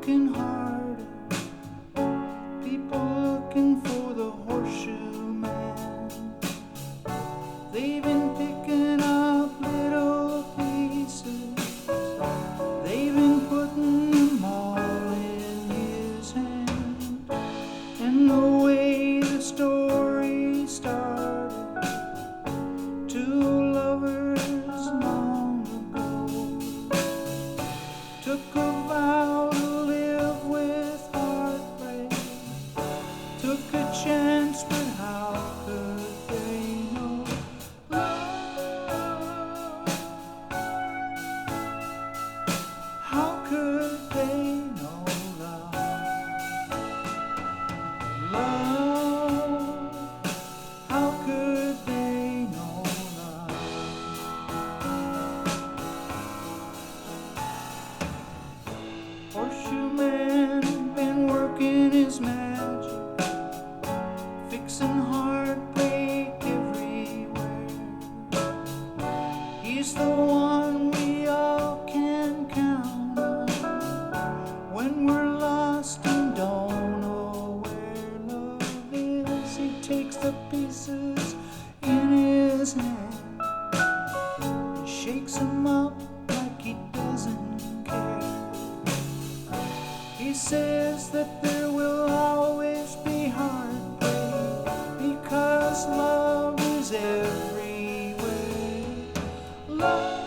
working harder, people looking for the horseshoe man. They've been picking up little pieces, they've been putting them all in his hand. And the way the story started, two lovers long ago took a vow to live with heartbreak, took a chance, but how could they know love? How could they know love? Love, how could they know love? Horseshoe man been working his magic, fixing heartbreak everywhere. He's the one we all can count on when we're lost and don't know where love is. He takes the pieces in his hand, shakes them up like he doesn't care. He says that there will always be heartbreak because love is everywhere. Love